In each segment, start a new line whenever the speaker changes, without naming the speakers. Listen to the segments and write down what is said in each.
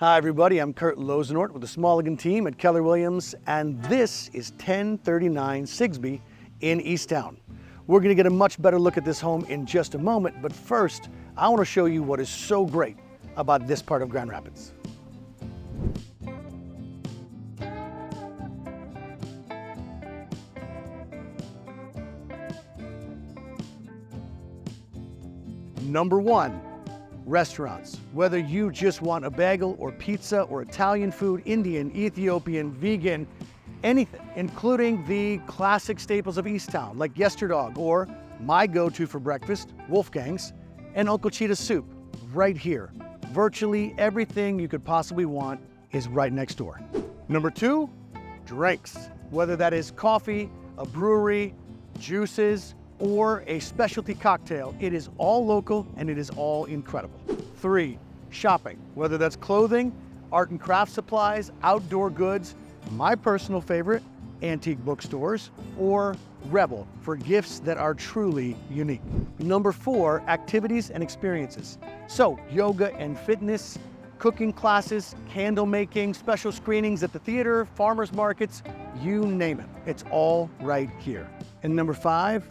Hi everybody, I'm Kurt Lozenort with the Smallegan team at Keller Williams, and this is 1039 Sigsbee in Eastown. We're going to get a much better look at this home in just a moment, but first, I want to show you what is so great about this part of Grand Rapids. Number one, restaurants. Whether you just want a bagel or pizza or Italian food, Indian, Ethiopian, vegan, anything, including the classic staples of Eastown like Yesterdog or my go-to for breakfast, Wolfgang's, and Uncle Cheetah's soup, right here. Virtually everything you could possibly want is right next door. Number two, drinks. Whether that is coffee, a brewery, juices, or a specialty cocktail, it is all local and it is all incredible. Three, shopping. Whether that's clothing, art and craft supplies, outdoor goods, my personal favorite, antique bookstores, or Rebel for gifts that are truly unique. Number four, activities and experiences. So yoga and fitness, cooking classes, candle making, special screenings at the theater, farmers markets, you name it. It's all right here. And number five,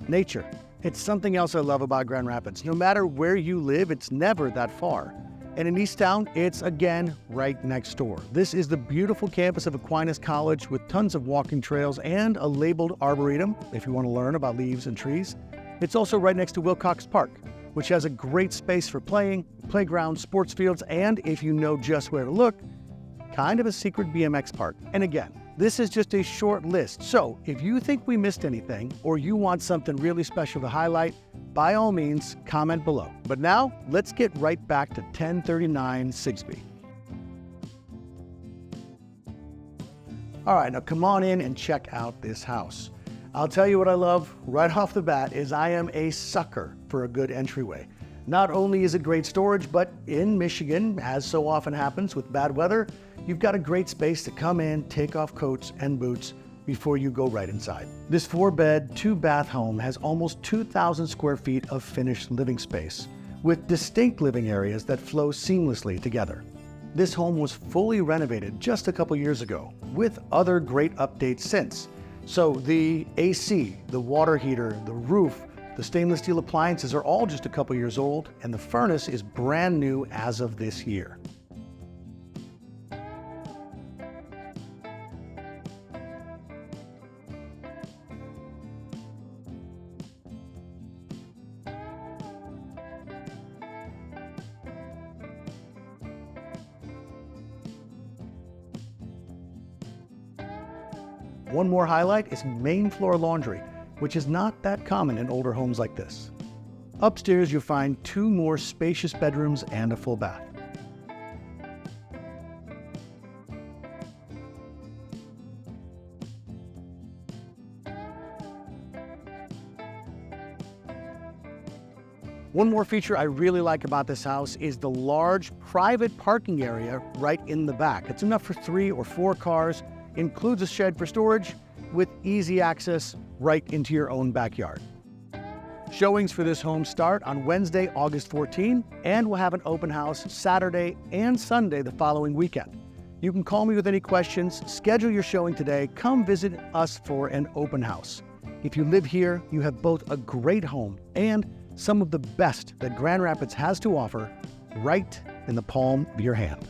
nature. It's something else I love about Grand Rapids. No matter where you live, it's never that far. And in Eastown, it's again right next door. This is the beautiful campus of Aquinas College with tons of walking trails and a labeled arboretum if you want to learn about leaves and trees. It's also right next to Wilcox Park, which has a great space for playing, playground, sports fields, and if you know just where to look, kind of a secret BMX park. And again, this is just a short list, so if you think we missed anything or you want something really special to highlight, by all means, comment below. But now, let's get right back to 1039 Sigsbee. All right, now come on in and check out this house. I'll tell you what I love right off the bat is I am a sucker for a good entryway. Not only is it great storage, but in Michigan, as so often happens with bad weather, you've got a great space to come in, take off coats and boots before you go right inside. This 4-bed, 2-bath home has almost 2,000 square feet of finished living space, with distinct living areas that flow seamlessly together. This home was fully renovated just a couple years ago, with other great updates since. So the AC, the water heater, the roof, the stainless steel appliances are all just a couple years old, and the furnace is brand new as of this year. One more highlight is main floor laundry, which is not that common in older homes like this. Upstairs, you'll find 2 more spacious bedrooms and a full bath. One more feature I really like about this house is the large private parking area right in the back. It's enough for 3 or 4 cars, includes a shed for storage with easy access right into your own backyard. Showings for this home start on Wednesday, August 14, and we'll have an open house Saturday and Sunday the following weekend. You can call me with any questions, schedule your showing today, come visit us for an open house. If you live here, you have both a great home and some of the best that Grand Rapids has to offer right in the palm of your hand.